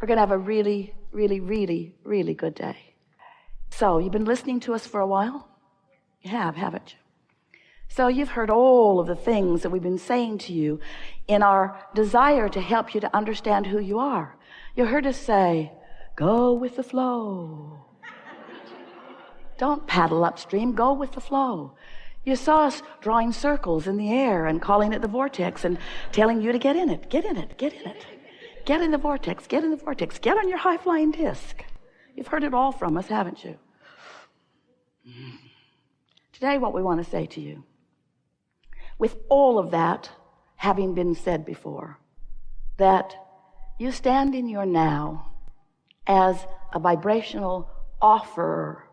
going to have a really, really, really, really good day. So you've been listening to us for a while? You have, haven't you? So you've heard all of the things that we've been saying to you in our desire to help you to understand who you are. You heard us say, go with the flow. Don't paddle upstream, go with the flow. You saw us drawing circles in the air and calling it the vortex and telling you to get in it, get in it, get in it. Get in the vortex, get in the vortex, get on your high-flying disc. You've heard it all from us, haven't you? Today, what we want to say to you, with all of that having been said before, that you stand in your now as a vibrational offerer.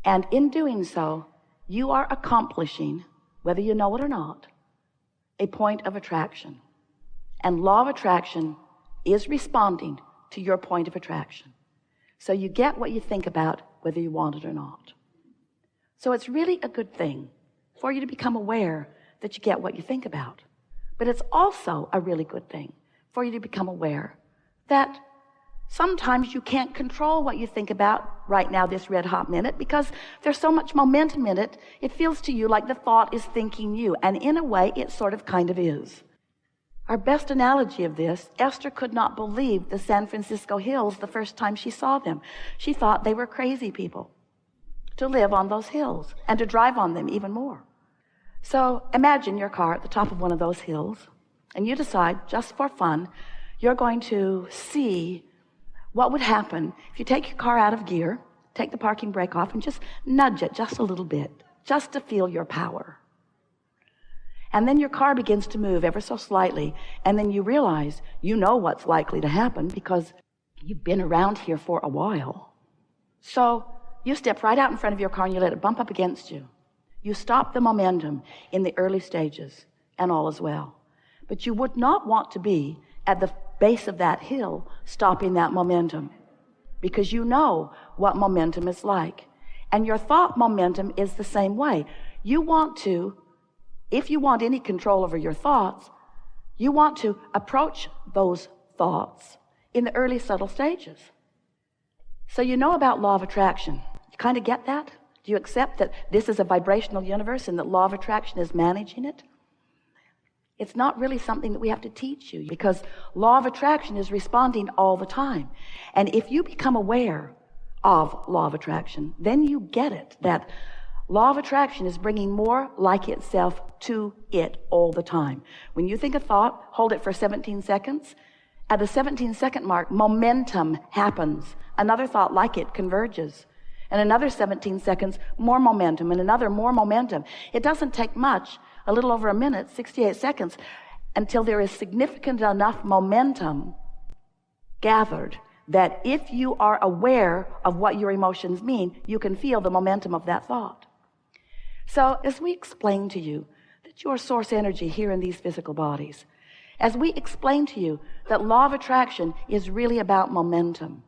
And in doing so, you are accomplishing, whether you know it or not, a point of attraction. And law of attraction is responding to your point of attraction. So you get what you think about, whether you want it or not. So it's really a good thing for you to become aware that you get what you think about. But it's also a really good thing for you to become aware that sometimes you can't control what you think about right now, this red hot minute, because there's so much momentum in it. It feels to you like the thought is thinking you. And in a way, it sort of kind of is. Our best analogy of this, Esther could not believe the San Francisco hills the first time she saw them. She thought they were crazy people to live on those hills and to drive on them even more. So imagine your car at the top of one of those hills, and you decide, just for fun, you're going to see what would happen if you take your car out of gear, take the parking brake off, and just nudge it just a little bit, just to feel your power. And then your car begins to move ever so slightly, and then you realize you know what's likely to happen because you've been around here for a while. So you step right out in front of your car and you let it bump up against you. You stop the momentum in the early stages, and all is well. But you would not want to be at the base of that hill stopping that momentum, because you know what momentum is like. And your thought momentum is the same way. You want to, if you want any control over your thoughts, you want to approach those thoughts in the early subtle stages. So you know about law of attraction. You kind of get that? Do you accept that this is a vibrational universe and that law of attraction is managing it? It's not really something that we have to teach you, because law of attraction is responding all the time. And if you become aware of law of attraction, then you get it, that law of attraction is bringing more like itself to it all the time. When you think a thought, hold it for 17 seconds. At the 17-second mark, momentum happens. Another thought like it converges. And another 17 seconds, more momentum, and another more momentum. It doesn't take much, a little over a minute, 68 seconds, until there is significant enough momentum gathered that if you are aware of what your emotions mean, you can feel the momentum of that thought. So as we explain to you that your source energy here in these physical bodies, as we explain to you that law of attraction is really about momentum,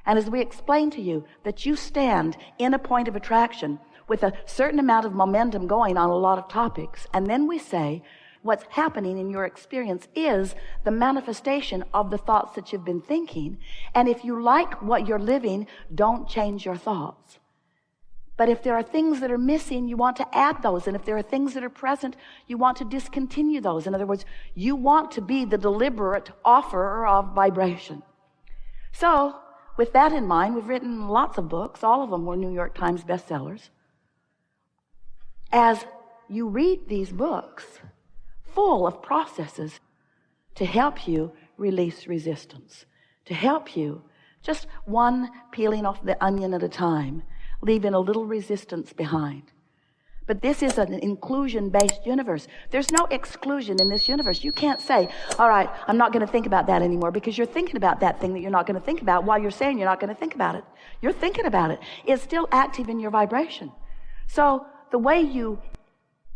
and as we explain to you that you stand in a point of attraction with a certain amount of momentum going on a lot of topics, and then we say what's happening in your experience is the manifestation of the thoughts that you've been thinking, and if you like what you're living, don't change your thoughts. But if there are things that are missing, you want to add those. And if there are things that are present, you want to discontinue those. In other words, you want to be the deliberate offerer of vibration. So, with that in mind, we've written lots of books. All of them were New York Times bestsellers. As you read these books, full of processes to help you release resistance, to help you, just one peeling off the onion at a time, leaving a little resistance behind. But this is an inclusion-based universe. There's no exclusion in this universe. You can't say, all right, I'm not going to think about that anymore, because you're thinking about that thing that you're not going to think about while you're saying you're not going to think about it. You're thinking about it. It's still active in your vibration. So the way you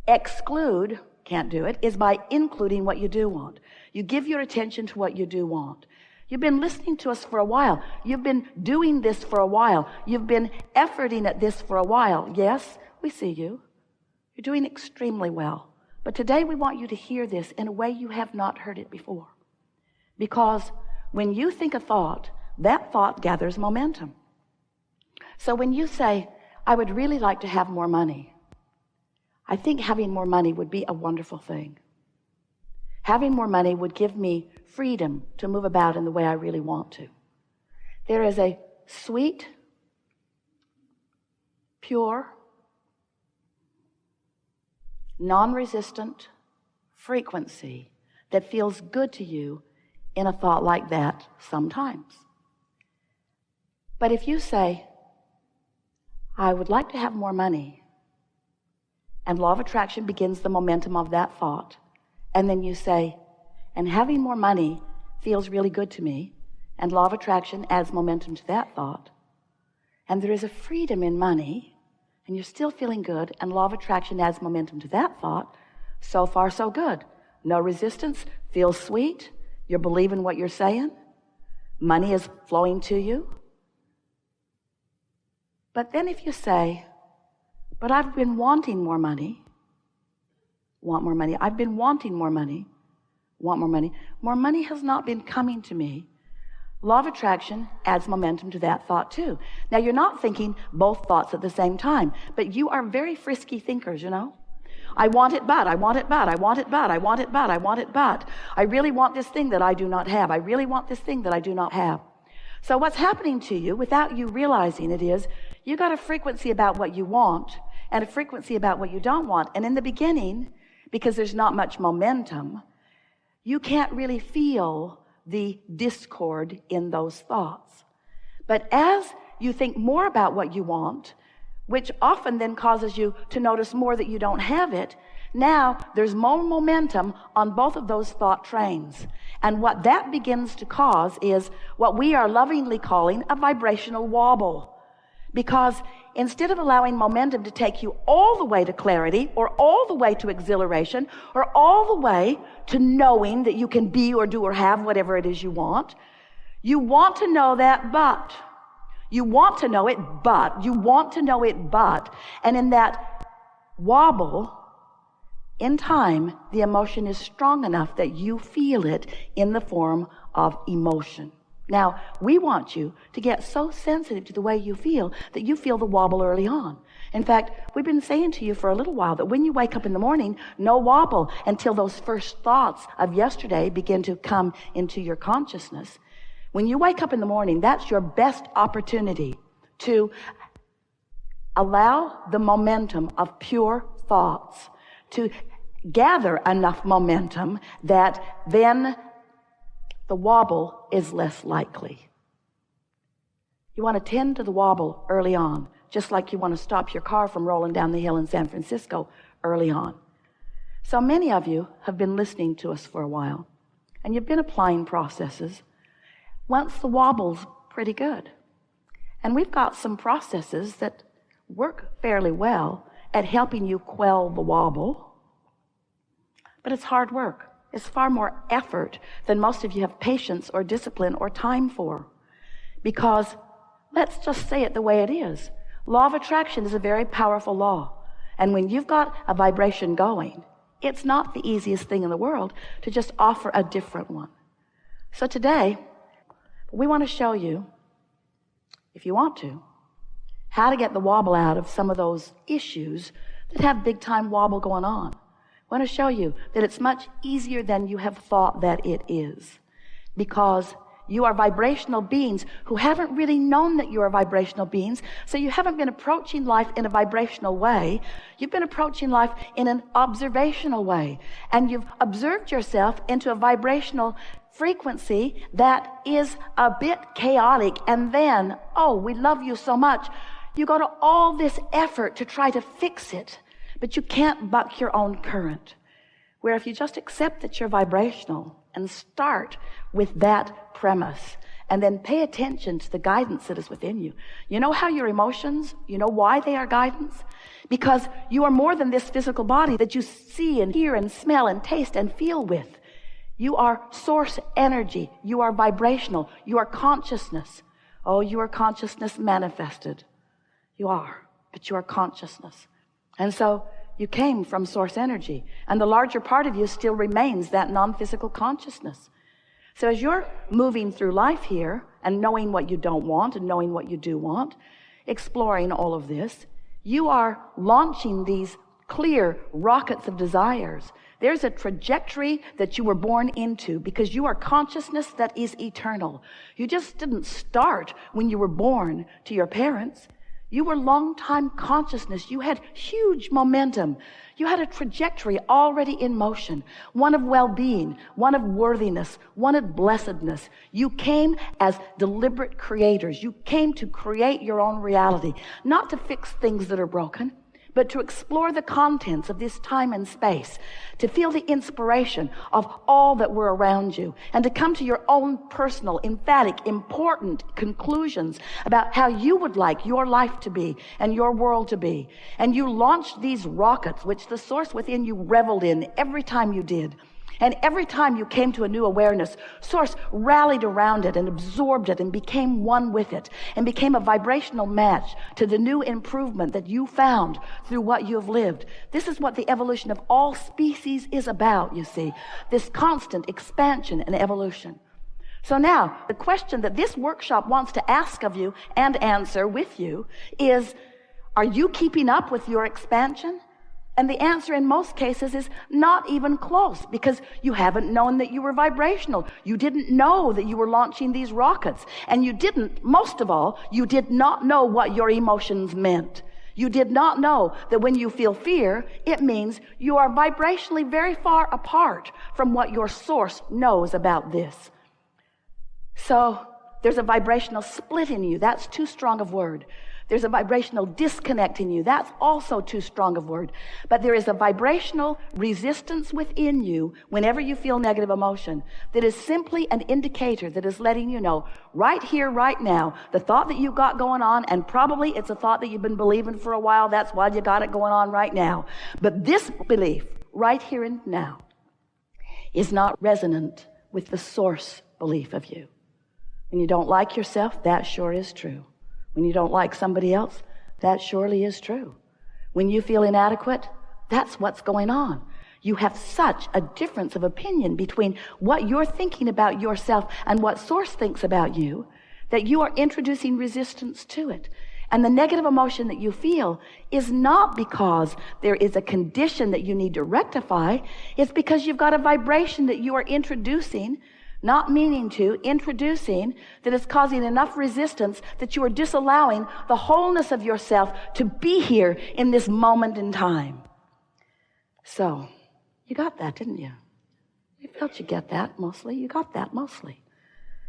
exclude, can't do it, is by including what you do want. You give your attention to what you do want. You've been listening to us for a while. You've been doing this for a while. You've been efforting at this for a while. Yes, we see you. You're doing extremely well. But today we want you to hear this in a way you have not heard it before. Because when you think a thought, that thought gathers momentum. So when you say, I would really like to have more money, I think having more money would be a wonderful thing. Having more money would give me freedom to move about in the way I really want to. There is a sweet, pure, non-resistant frequency that feels good to you in a thought like that sometimes. But if you say, I would like to have more money, and law of attraction begins the momentum of that thought, and then you say, and having more money feels really good to me, and law of attraction adds momentum to that thought, and there is a freedom in money, and you're still feeling good, and law of attraction adds momentum to that thought, so far so good. No resistance, feels sweet, you're believing what you're saying, money is flowing to you. But then if you say, but I've been wanting more money, want more money, I've been wanting more money, want more money has not been coming to me, law of attraction adds momentum to that thought too. Now you're not thinking both thoughts at the same time, but you are very frisky thinkers, you know. I want it, but I want it, but I want it, but I want it, but I want it, but I really want this thing that I do not have. I really want this thing that I do not have. So what's happening to you without you realizing it is you got a frequency about what you want and a frequency about what you don't want. And in the beginning, because there's not much momentum, you can't really feel the discord in those thoughts. But as you think more about what you want, which often then causes you to notice more that you don't have it, now there's more momentum on both of those thought trains. And what that begins to cause is what we are lovingly calling a vibrational wobble. Because instead of allowing momentum to take you all the way to clarity, or all the way to exhilaration, or all the way to knowing that you can be or do or have whatever it is you want to know that, but you want to know it, but you want to know it, but, and in that wobble, in time, the emotion is strong enough that you feel it in the form of emotion. Now, we want you to get so sensitive to the way you feel that you feel the wobble early on. In fact, we've been saying to you for a little while that when you wake up in the morning, no wobble until those first thoughts of yesterday begin to come into your consciousness. When you wake up in the morning, that's your best opportunity to allow the momentum of pure thoughts to gather enough momentum that then the wobble is less likely. You want to tend to the wobble early on, just like you want to stop your car from rolling down the hill in San Francisco early on. So many of you have been listening to us for a while, and you've been applying processes. Once the wobble's pretty good. And we've got some processes that work fairly well at helping you quell the wobble. But it's hard work. It's far more effort than most of you have patience or discipline or time for. Because let's just say it the way it is. Law of attraction is a very powerful law. And when you've got a vibration going, it's not the easiest thing in the world to just offer a different one. So today, we want to show you, if you want to, how to get the wobble out of some of those issues that have big time wobble going on. I want to show you that it's much easier than you have thought that it is, because you are vibrational beings who haven't really known that you are vibrational beings, so you haven't been approaching life in a vibrational way. You've been approaching life in an observational way, and you've observed yourself into a vibrational frequency that is a bit chaotic, and then, oh, we love you so much. You go to all this effort to try to fix it, but you can't buck your own current. Where if you just accept that you're vibrational and start with that premise, and then pay attention to the guidance that is within you. You know how your emotions, you know why they are guidance? Because you are more than this physical body that you see and hear and smell and taste and feel with. You are source energy. You are vibrational. You are consciousness. Oh, you are consciousness manifested. You are, but you are consciousness. And so you came from source energy, and the larger part of you still remains that non-physical consciousness. So as you're moving through life here and knowing what you don't want and knowing what you do want, exploring all of this, you are launching these clear rockets of desires. There's a trajectory that you were born into because you are consciousness that is eternal. You just didn't start when you were born to your parents. You were long-time consciousness. You had huge momentum. You had a trajectory already in motion, one of well-being, one of worthiness, one of blessedness. You came as deliberate creators. You came to create your own reality, not to fix things that are broken, but to explore the contents of this time and space, to feel the inspiration of all that were around you, and to come to your own personal, emphatic, important conclusions about how you would like your life to be and your world to be. And you launched these rockets, which the source within you reveled in every time you did. And every time you came to a new awareness, Source rallied around it and absorbed it and became one with it and became a vibrational match to the new improvement that you found through what you have lived. This is what the evolution of all species is about, you see, this constant expansion and evolution. So now, the question that this workshop wants to ask of you and answer with you is, are you keeping up with your expansion? And the answer in most cases is not even close, because you haven't known that you were vibrational. You didn't know that you were launching these rockets. And you didn't, most of all, you did not know what your emotions meant. You did not know that when you feel fear, it means you are vibrationally very far apart from what your source knows about this. So there's a vibrational split in you. That's too strong of word. There's a vibrational disconnect in you. That's also too strong of word. But there is a vibrational resistance within you whenever you feel negative emotion that is simply an indicator that is letting you know right here, right now, the thought that you've got going on, and probably it's a thought that you've been believing for a while. That's why you got it going on right now. But this belief right here and now is not resonant with the source belief of you. When you don't like yourself, that sure is true. When you don't like somebody else, that surely is true. When you feel inadequate, that's what's going on. You have such a difference of opinion between what you're thinking about yourself and what Source thinks about you that you are introducing resistance to it. And the negative emotion that you feel is not because there is a condition that you need to rectify. It's because you've got a vibration that you are introducing, not meaning to, introducing, that is causing enough resistance that you are disallowing the wholeness of yourself to be here in this moment in time. So, you got that, didn't you? You felt you get that mostly. You got that mostly.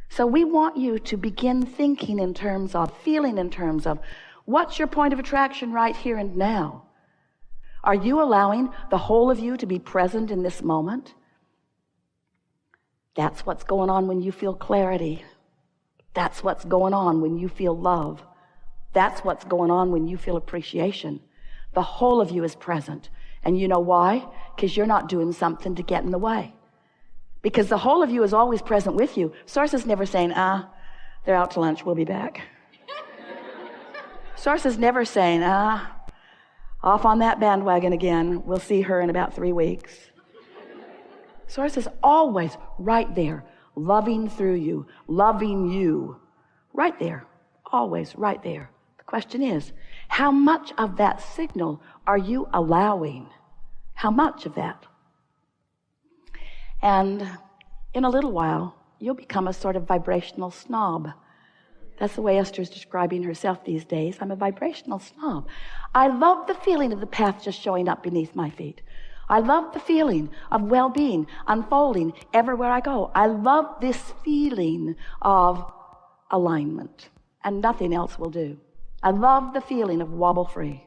So we want you to begin thinking in terms of, feeling in terms of, what's your point of attraction right here and now? Are you allowing the whole of you to be present in this moment? That's what's going on when you feel clarity. That's what's going on when you feel love. That's what's going on when you feel appreciation. The whole of you is present. And you know why? Because you're not doing something to get in the way. Because the whole of you is always present with you. Source is never saying, they're out to lunch, we'll be back. Source is never saying, off on that bandwagon again, we'll see her in about 3 weeks. Source is always right there, loving through you, loving you. Right there, always right there. The question is, how much of that signal are you allowing? How much of that? And in a little while, you'll become a sort of vibrational snob. That's the way Esther's describing herself these days. I'm a vibrational snob. I love the feeling of the path just showing up beneath my feet. I love the feeling of well-being unfolding everywhere I go. I love this feeling of alignment, and nothing else will do. I love the feeling of wobble-free.